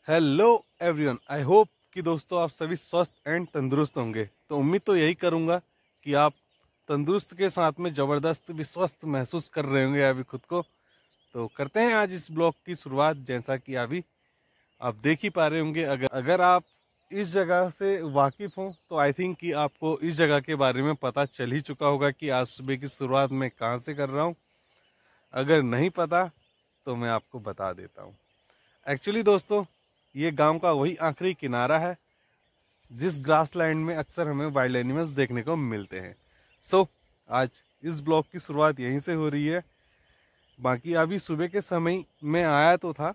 Hello everyone, I hope कि दोस्तों आप सभी स्वस्थ एंड तंदुरुस्त होंगे। तो उम्मीद तो यही करूंगा कि आप तंदुरुस्त के साथ में ज़बरदस्त भी स्वस्थ महसूस कर रहे होंगे अभी खुद को। तो करते हैं आज इस ब्लॉग की शुरुआत। जैसा कि अभी आप देख ही पा रहे होंगे, अगर आप इस जगह से वाकिफ़ हो तो आई थिंक कि आपको इस जगह के बारे में पता चल ही चुका होगा कि आज सुबह की शुरुआत मैं कहाँ से कर रहा हूँ। अगर नहीं पता तो मैं आपको बता देता हूँ। एक्चुअली दोस्तों, ये गांव का वही आखिरी किनारा है जिस ग्रास लैंड में अक्सर हमें वाइल्ड एनिमल्स देखने को मिलते हैं। सो आज इस ब्लॉग की शुरुआत यहीं से हो रही है। बाकी अभी सुबह के समय में आया तो था,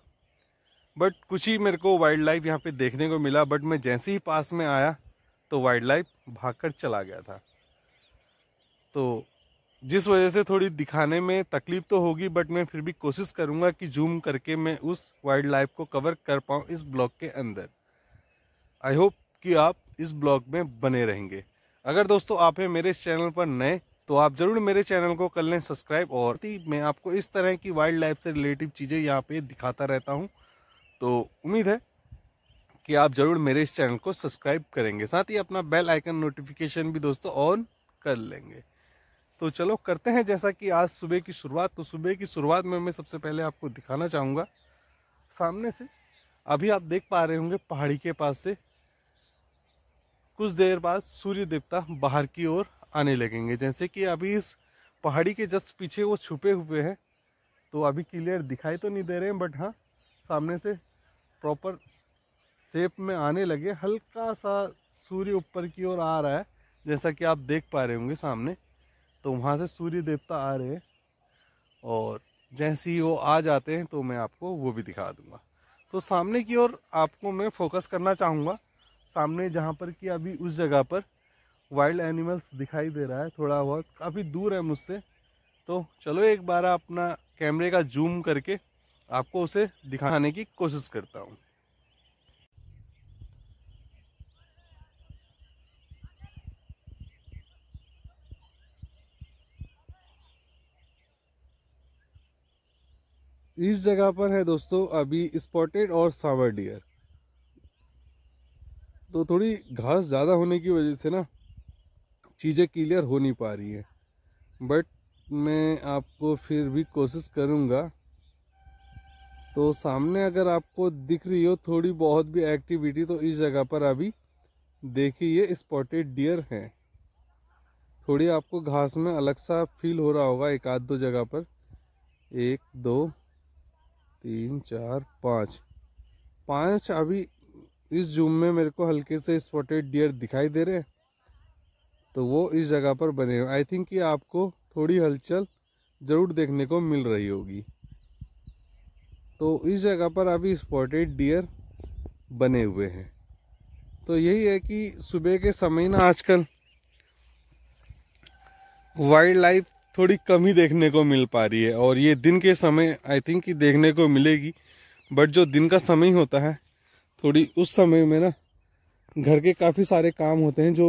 बट कुछ ही मेरे को वाइल्ड लाइफ यहाँ पे देखने को मिला। बट मैं जैसे ही पास में आया तो वाइल्ड लाइफ भागकर चला गया था। तो जिस वजह से थोड़ी दिखाने में तकलीफ तो होगी, बट मैं फिर भी कोशिश करूंगा कि जूम करके मैं उस वाइल्ड लाइफ को कवर कर पाऊँ इस ब्लॉग के अंदर। आई होप कि आप इस ब्लॉग में बने रहेंगे। अगर दोस्तों आप हैं मेरे चैनल पर नए तो आप जरूर मेरे चैनल को कर लें सब्सक्राइब। और मैं आपको इस तरह की वाइल्ड लाइफ से रिलेटिव चीज़ें यहाँ पे दिखाता रहता हूँ। तो उम्मीद है कि आप जरूर मेरे इस चैनल को सब्सक्राइब करेंगे, साथ ही अपना बेल आइकन नोटिफिकेशन भी दोस्तों ऑन कर लेंगे। तो चलो करते हैं जैसा कि आज सुबह की शुरुआत। तो सुबह की शुरुआत में मैं सबसे पहले आपको दिखाना चाहूँगा सामने से। अभी आप देख पा रहे होंगे पहाड़ी के पास से कुछ देर बाद सूर्य देवता बाहर की ओर आने लगेंगे। जैसे कि अभी इस पहाड़ी के जस्ट पीछे वो छुपे हुए हैं, तो अभी क्लियर दिखाई तो नहीं दे रहे हैं, बट हाँ सामने से प्रॉपर शेप में आने लगे। हल्का सा सूर्य ऊपर की ओर आ रहा है, जैसा कि आप देख पा रहे होंगे सामने। तो वहाँ से सूर्य देवता आ रहे हैं और जैसे ही वो आ जाते हैं तो मैं आपको वो भी दिखा दूंगा। तो सामने की ओर आपको मैं फोकस करना चाहूँगा, सामने जहाँ पर कि अभी उस जगह पर वाइल्ड एनिमल्स दिखाई दे रहा है। थोड़ा बहुत काफ़ी दूर है मुझसे, तो चलो एक बार अपना कैमरे का जूम करके आपको उसे दिखाने की कोशिश करता हूँ। इस जगह पर है दोस्तों अभी स्पॉटेड और सावर डियर। तो थोड़ी घास ज़्यादा होने की वजह से ना चीज़ें क्लियर हो नहीं पा रही है, बट मैं आपको फिर भी कोशिश करूँगा। तो सामने अगर आपको दिख रही हो थोड़ी बहुत भी एक्टिविटी, तो इस जगह पर अभी देखिए ये स्पॉटेड डियर हैं। थोड़ी आपको घास में अलग सा फील हो रहा होगा एक आध दो जगह पर। 1 2 3 4 5 5 अभी इस जूम में मेरे को हल्के से स्पॉटेड डियर दिखाई दे रहे हैं। तो वो इस जगह पर बने हुए। आई थिंक कि आपको थोड़ी हलचल जरूर देखने को मिल रही होगी। तो इस जगह पर अभी स्पॉटेड डियर बने हुए हैं। तो यही है कि सुबह के समय ना आजकल वाइल्ड लाइफ थोड़ी कम ही देखने को मिल पा रही है, और ये दिन के समय आई थिंक कि देखने को मिलेगी। बट जो दिन का समय होता है, थोड़ी उस समय में ना घर के काफ़ी सारे काम होते हैं जो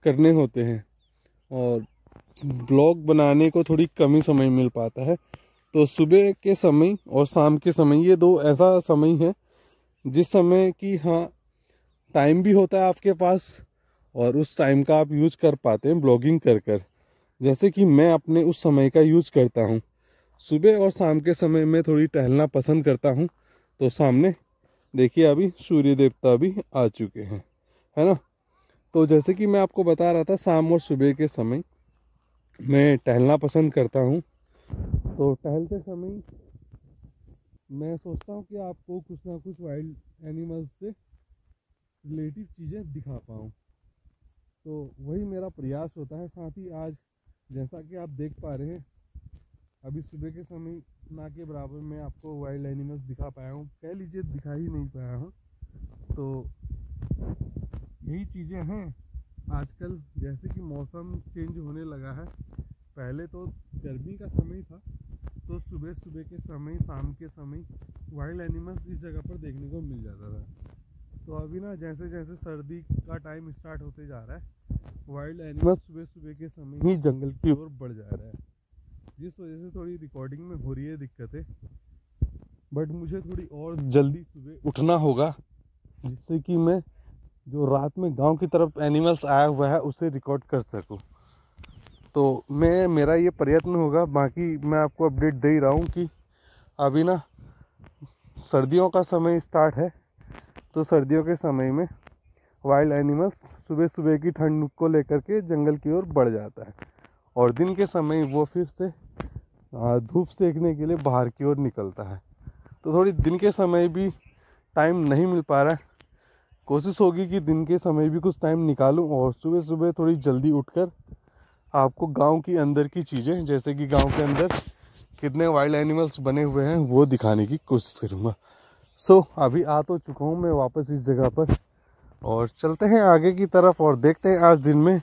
करने होते हैं, और ब्लॉग बनाने को थोड़ी कम ही समय मिल पाता है। तो सुबह के समय और शाम के समय ये दो ऐसा समय है जिस समय कि हाँ टाइम भी होता है आपके पास, और उस टाइम का आप यूज कर पाते हैं ब्लॉगिंग कर कर। जैसे कि मैं अपने उस समय का यूज करता हूँ। सुबह और शाम के समय में थोड़ी टहलना पसंद करता हूँ। तो सामने देखिए अभी सूर्य देवता भी आ चुके हैं, है ना। तो जैसे कि मैं आपको बता रहा था, शाम और सुबह के समय मैं टहलना पसंद करता हूँ। तो टहलते समय मैं सोचता हूँ कि आपको कुछ ना कुछ वाइल्ड एनिमल्स से रिलेटिव चीज़ें दिखा पाऊँ। तो वही मेरा प्रयास होता है। साथ ही आज जैसा कि आप देख पा रहे हैं, अभी सुबह के समय ना के बराबर में आपको वाइल्ड एनिमल्स दिखा पाया हूँ, कह लीजिए दिखा ही नहीं पाया हूँ। तो यही चीज़ें हैं आजकल। जैसे कि मौसम चेंज होने लगा है, पहले तो गर्मी का समय था, तो सुबह सुबह के समय शाम के समय वाइल्ड एनिमल्स इस जगह पर देखने को मिल जाता था। तो अभी ना जैसे जैसे सर्दी का टाइम स्टार्ट होते जा रहा है, वाइल्ड एनिमल्स सुबह सुबह के समय ही जंगल की ओर बढ़ जा रहा है, जिस वजह से थोड़ी रिकॉर्डिंग में हो रही है दिक्कतें। बट मुझे थोड़ी और जल्दी सुबह उठना होगा, जिससे कि मैं जो रात में गांव की तरफ एनिमल्स आया हुआ है उसे रिकॉर्ड कर सकूं। तो मेरा ये प्रयत्न होगा। बाकी मैं आपको अपडेट दे ही रहा हूँ कि अभी ना सर्दियों का समय स्टार्ट है, तो सर्दियों के समय में वाइल्ड एनिमल्स सुबह सुबह की ठंड को लेकर के जंगल की ओर बढ़ जाता है, और दिन के समय वो फिर से धूप सेकने के लिए बाहर की ओर निकलता है। तो थोड़ी दिन के समय भी टाइम नहीं मिल पा रहा है। कोशिश होगी कि दिन के समय भी कुछ टाइम निकालूं और सुबह सुबह थोड़ी जल्दी उठकर आपको गांव की अंदर की चीज़ें, जैसे कि गांव के अंदर कितने वाइल्ड एनिमल्स बने हुए हैं, वो दिखाने की कोशिश करूंगा। सो अभी आ तो चुका हूँ मैं वापस इस जगह पर, और चलते हैं आगे की तरफ और देखते हैं आज दिन में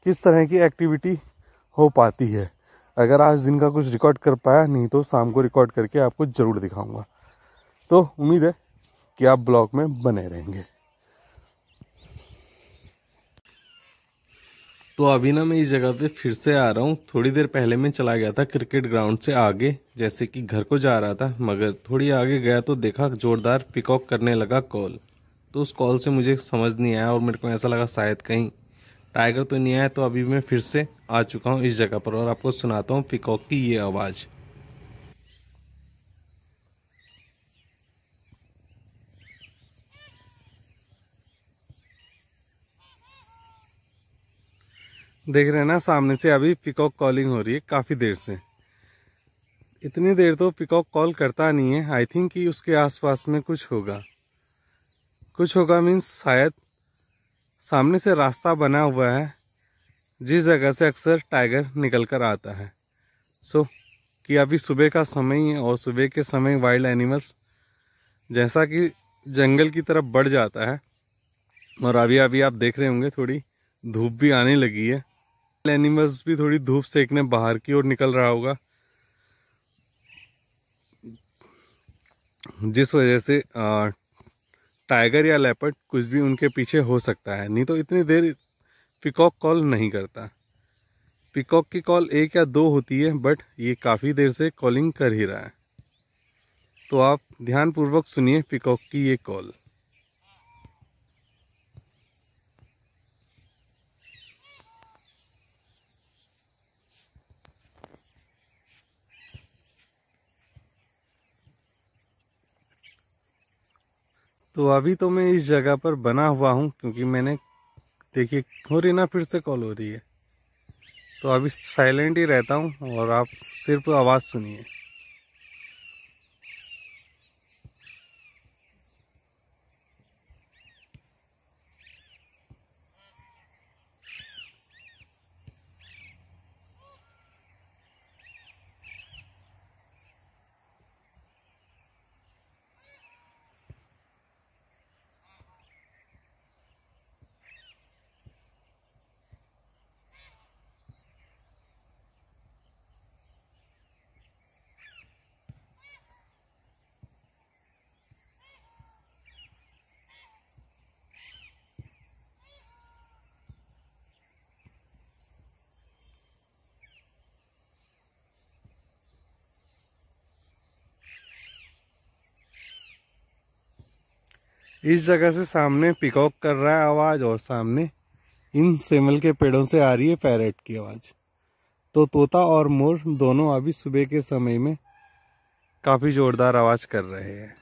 किस तरह की एक्टिविटी हो पाती है। अगर आज दिन का कुछ रिकॉर्ड कर पाया, नहीं तो शाम को रिकॉर्ड करके आपको ज़रूर दिखाऊंगा। तो उम्मीद है कि आप ब्लॉग में बने रहेंगे। तो अभी ना मैं इस जगह पे फिर से आ रहा हूँ। थोड़ी देर पहले मैं चला गया था क्रिकेट ग्राउंड से आगे, जैसे कि घर को जा रहा था, मगर थोड़ी आगे गया तो देखा जोरदार पिकॉक करने लगा कॉल। तो उस कॉल से मुझे समझ नहीं आया और मेरे को ऐसा लगा शायद कहीं टाइगर तो नहीं आया। तो अभी मैं फिर से आ चुका हूँ इस जगह पर और आपको सुनाता हूँ पिकॉक की ये आवाज़। देख रहे हैं ना, सामने से अभी पिकॉक कॉलिंग हो रही है काफ़ी देर से। इतनी देर तो पिकॉक कॉल करता नहीं है। आई थिंक कि उसके आसपास में कुछ होगा मीन्स शायद सामने से रास्ता बना हुआ है जिस जगह से अक्सर टाइगर निकल कर आता है। सो कि अभी सुबह का समय ही है और सुबह के समय वाइल्ड एनिमल्स जैसा कि जंगल की तरफ बढ़ जाता है, और अभी अभी आप देख रहे होंगे थोड़ी धूप भी आने लगी है। एनिमल्स भी थोड़ी धूप सेकने बाहर की ओर निकल रहा होगा, जिस वजह से टाइगर या लेपर्ड कुछ भी उनके पीछे हो सकता है। नहीं तो इतनी देर पिकॉक कॉल नहीं करता। पिकॉक की कॉल एक या दो होती है, बट ये काफ़ी देर से कॉलिंग कर ही रहा है। तो आप ध्यानपूर्वक सुनिए पिकॉक की ये कॉल। तो अभी तो मैं इस जगह पर बना हुआ हूँ, क्योंकि मैंने देखिए हो रही ना, फिर से कॉल हो रही है। तो अभी साइलेंट ही रहता हूँ और आप सिर्फ आवाज़ सुनिए। इस जगह से सामने पिकॉक कर रहा है आवाज़, और सामने इन सेमल के पेड़ों से आ रही है पैरेट की आवाज़। तो तोता और मोर दोनों अभी सुबह के समय में काफ़ी ज़ोरदार आवाज़ कर रहे हैं।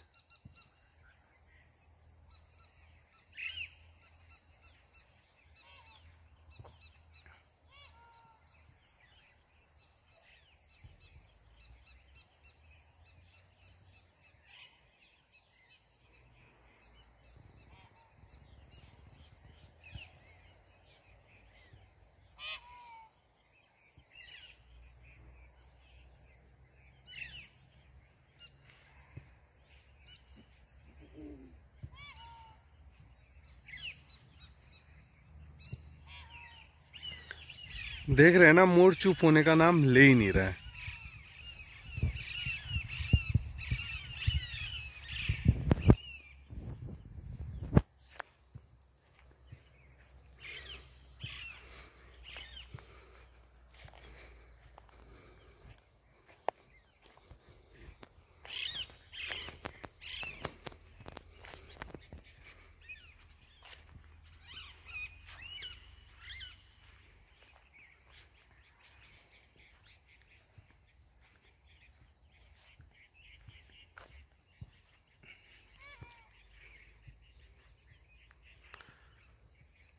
देख रहे हैं ना, मोर चुप होने का नाम ले ही नहीं रहा है।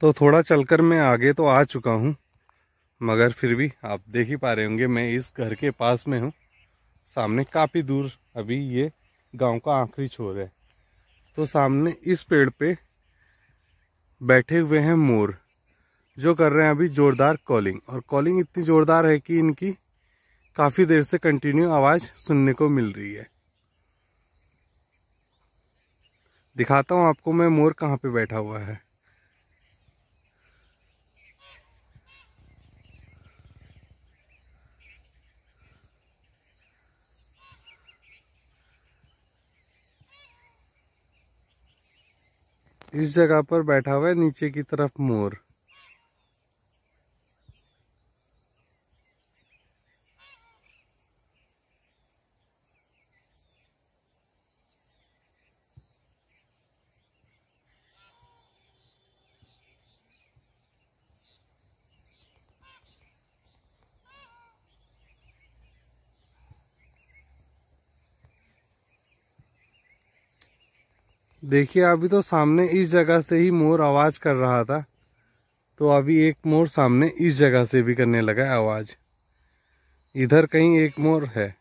तो थोड़ा चलकर मैं आगे तो आ चुका हूँ, मगर फिर भी आप देख ही पा रहे होंगे मैं इस घर के पास में हूँ। सामने काफ़ी दूर अभी ये गांव का आखिरी छोर है। तो सामने इस पेड़ पे बैठे हुए हैं मोर, जो कर रहे हैं अभी जोरदार कॉलिंग। और कॉलिंग इतनी जोरदार है कि इनकी काफ़ी देर से कंटिन्यू आवाज़ सुनने को मिल रही है। दिखाता हूँ आपको मैं मोर कहाँ पे बैठा हुआ है। इस जगह पर बैठा हुआ है नीचे की तरफ मोर। देखिए अभी तो सामने इस जगह से ही मोर आवाज कर रहा था, तो अभी एक मोर सामने इस जगह से भी करने लगा है आवाज। इधर कहीं एक मोर है।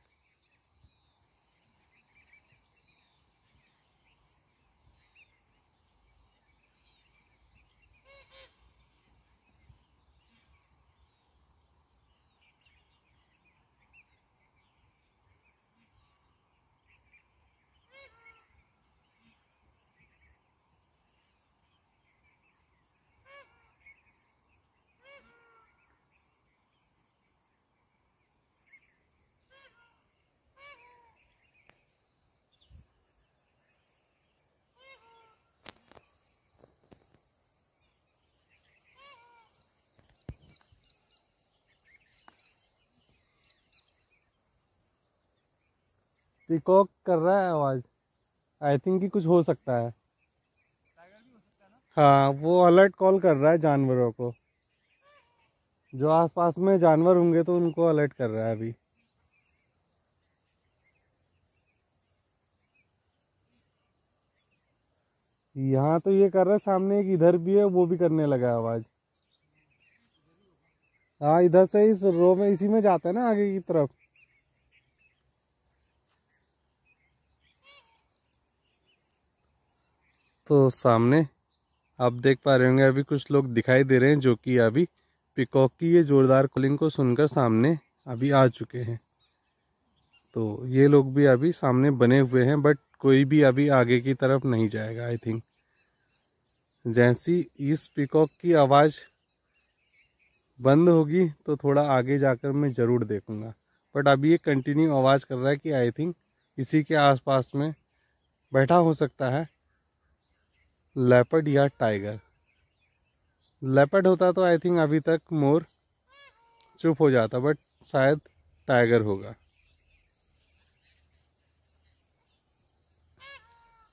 पीकॉक कर रहा है आवाज। आई थिंक कि कुछ हो सकता है। हाँ, वो अलर्ट कॉल कर रहा है जानवरों को। जो आसपास में जानवर होंगे तो उनको अलर्ट कर रहा है अभी। यहाँ तो ये कर रहा है, सामने एक इधर भी है, वो भी करने लगा है आवाज। हाँ, इधर से इस रो में इसी में जाता है ना आगे की तरफ। तो सामने आप देख पा रहे होंगे अभी कुछ लोग दिखाई दे रहे हैं, जो कि अभी पीकॉक की ये जोरदार कॉलिंग को सुनकर सामने अभी आ चुके हैं। तो ये लोग भी अभी सामने बने हुए हैं, बट कोई भी अभी आगे की तरफ नहीं जाएगा। आई थिंक जैसी इस पीकॉक की आवाज़ बंद होगी तो थोड़ा आगे जाकर मैं ज़रूर देखूंगा। बट अभी ये कंटिन्यू आवाज़ कर रहा है कि आई थिंक इसी के आसपास में बैठा हो सकता है लेपर्ड या टाइगर। लेपर्ड होता तो आई थिंक अभी तक मोर चुप हो जाता, बट शायद टाइगर होगा।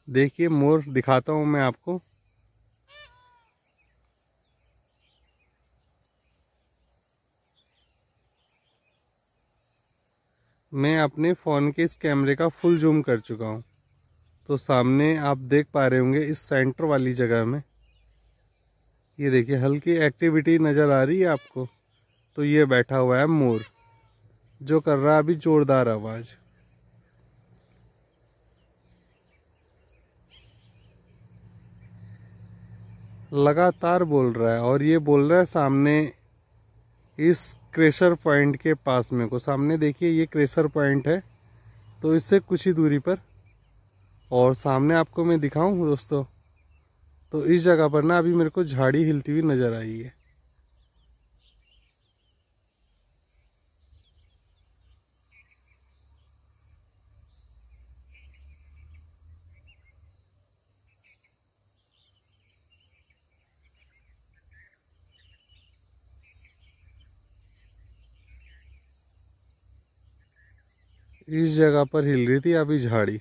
देखिए मोर दिखाता हूँ मैं आपको। मैं अपने फ़ोन के इस कैमरे का फुल जूम कर चुका हूँ। तो सामने आप देख पा रहे होंगे इस सेंटर वाली जगह में, ये देखिए हल्की एक्टिविटी नज़र आ रही है आपको। तो ये बैठा हुआ है मोर, जो कर रहा है अभी जोरदार आवाज़। लगातार बोल रहा है, और ये बोल रहा है सामने इस क्रेशर पॉइंट के पास में को। सामने देखिए ये क्रेशर पॉइंट है, तो इससे कुछ ही दूरी पर। और सामने आपको मैं दिखाऊं दोस्तों, तो इस जगह पर ना अभी मेरे को झाड़ी हिलती हुई नज़र आई है। इस जगह पर हिल रही थी अभी झाड़ी।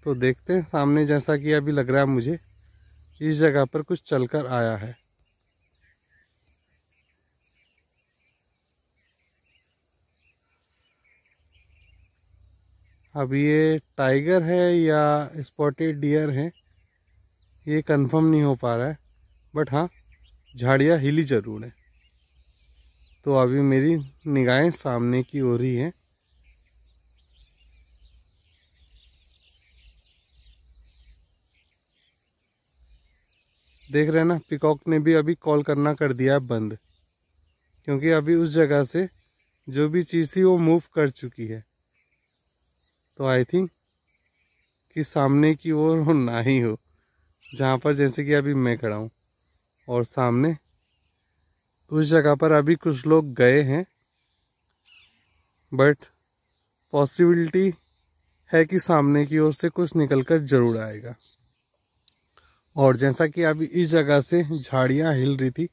तो देखते हैं सामने, जैसा कि अभी लग रहा है मुझे इस जगह पर कुछ चलकर आया है। अब ये टाइगर है या स्पॉटेड डियर है, ये कंफर्म नहीं हो पा रहा है। बट हाँ, झाड़ियाँ हिली जरूर है। तो अभी मेरी निगाहें सामने की ओर ही हैं। देख रहे हैं ना, पिकॉक ने भी अभी कॉल करना कर दिया है बंद, क्योंकि अभी उस जगह से जो भी चीज़ थी वो मूव कर चुकी है। तो आई थिंक कि सामने की ओर हो ना ही हो, जहाँ पर जैसे कि अभी मैं खड़ा हूँ, और सामने उस जगह पर अभी कुछ लोग गए हैं, बट पॉसिबिलिटी है कि सामने की ओर से कुछ निकलकर जरूर आएगा। और जैसा कि अभी इस जगह से झाड़ियाँ हिल रही थी,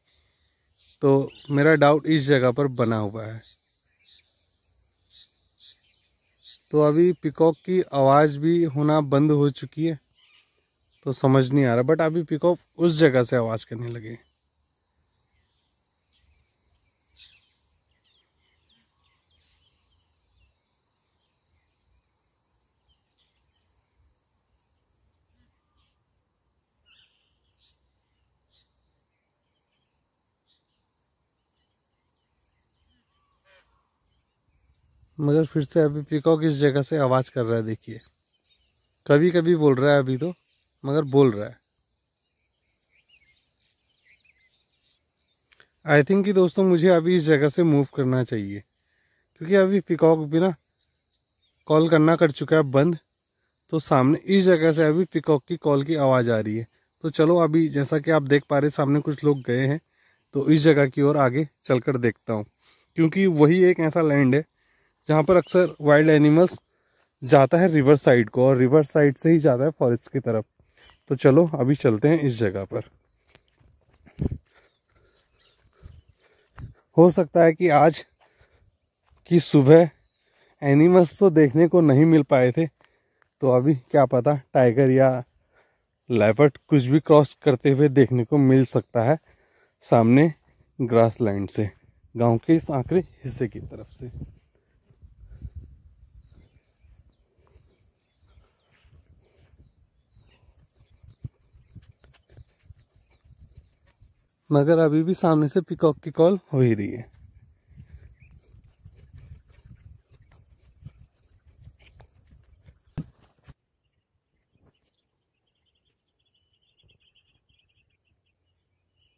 तो मेरा डाउट इस जगह पर बना हुआ है। तो अभी पिकॉक की आवाज़ भी होना बंद हो चुकी है, तो समझ नहीं आ रहा, बट अभी पिकॉक उस जगह से आवाज़ करने लगे। मगर फिर से अभी पिकॉक इस जगह से आवाज़ कर रहा है, देखिए। कभी कभी बोल रहा है अभी तो, मगर बोल रहा है। आई थिंक कि दोस्तों मुझे अभी इस जगह से मूव करना चाहिए, क्योंकि अभी पिकॉक भी ना कॉल करना कर चुका है बंद। तो सामने इस जगह से अभी पिकॉक की कॉल की आवाज़ आ रही है। तो चलो अभी जैसा कि आप देख पा रहे सामने कुछ लोग गए हैं, तो इस जगह की ओर आगे चलकर देखता हूँ, क्योंकि वही एक ऐसा लैंड है जहाँ पर अक्सर वाइल्ड एनिमल्स जाता है रिवर साइड को, और रिवर साइड से ही जाता है फॉरेस्ट की तरफ। तो चलो अभी चलते हैं इस जगह पर। हो सकता है कि आज की सुबह एनिमल्स तो देखने को नहीं मिल पाए थे, तो अभी क्या पता टाइगर या लेपर्ड कुछ भी क्रॉस करते हुए देखने को मिल सकता है सामने ग्रास लैंड से, गांव के इस आखिरी हिस्से की तरफ से। मगर अभी भी सामने से पिकॉक की कॉल हो ही रही है।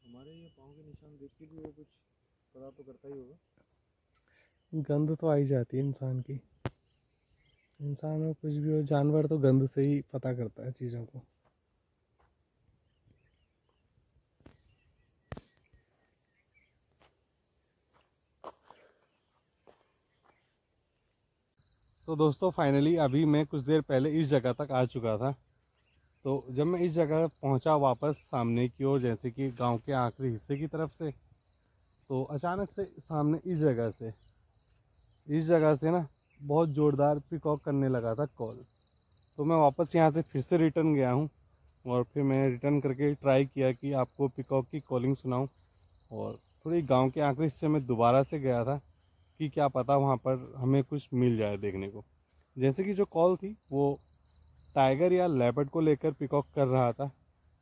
हमारे ये पाँव के निशान देख के भी वो कुछ पता तो करता ही होगा। गंध तो आई जाती है इंसान की, इंसान हो कुछ भी हो, जानवर तो गंध से ही पता करता है चीज़ों को। तो दोस्तों फाइनली अभी मैं कुछ देर पहले इस जगह तक आ चुका था। तो जब मैं इस जगह पहुंचा वापस सामने की ओर, जैसे कि गांव के आखिरी हिस्से की तरफ से, तो अचानक से सामने इस जगह से ना बहुत ज़ोरदार पिकॉक करने लगा था कॉल। तो मैं वापस यहाँ से फिर से रिटर्न गया हूँ, और फिर मैंने रिटर्न करके ट्राई किया कि आपको पिकॉक की कॉलिंग सुनाऊँ। और थोड़ी गांव के आखिरी हिस्से में दोबारा से गया था कि क्या पता वहाँ पर हमें कुछ मिल जाए देखने को। जैसे कि जो कॉल थी वो टाइगर या लेपर्ड को लेकर पिकॉक कर रहा था,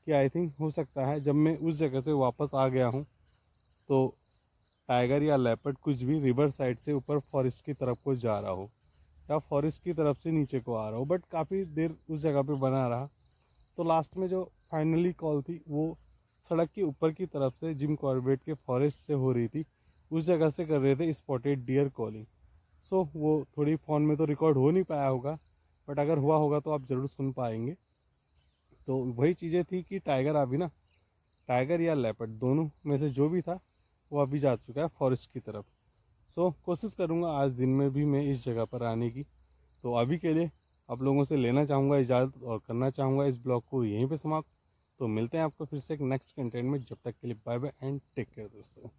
कि आई थिंक हो सकता है जब मैं उस जगह से वापस आ गया हूँ तो टाइगर या लेपर्ड कुछ भी रिवर साइड से ऊपर फॉरेस्ट की तरफ को जा रहा हो, या फॉरेस्ट की तरफ से नीचे को आ रहा हो, बट काफ़ी देर उस जगह पे बना रहा। तो लास्ट में जो फाइनली कॉल थी वो सड़क के ऊपर की तरफ से जिम कॉर्बेट के फॉरेस्ट से हो रही थी, उस जगह से कर रहे थे स्पॉटेड डियर कॉलिंग। सो वो थोड़ी फ़ोन में तो रिकॉर्ड हो नहीं पाया होगा, बट अगर हुआ होगा तो आप ज़रूर सुन पाएंगे। तो वही चीज़ें थी कि टाइगर अभी ना, टाइगर या लेपर्ड दोनों में से जो भी था वो अभी जा चुका है फॉरेस्ट की तरफ। सो कोशिश करूँगा आज दिन में भी मैं इस जगह पर आने की। तो अभी के लिए आप लोगों से लेना चाहूँगा इजाज़त, और करना चाहूँगा इस ब्लॉग को यहीं पे समाप्त। तो मिलते हैं आपको फिर से एक नेक्स्ट कंटेंट में, जब तक के लिए bye bye and take care दोस्तों।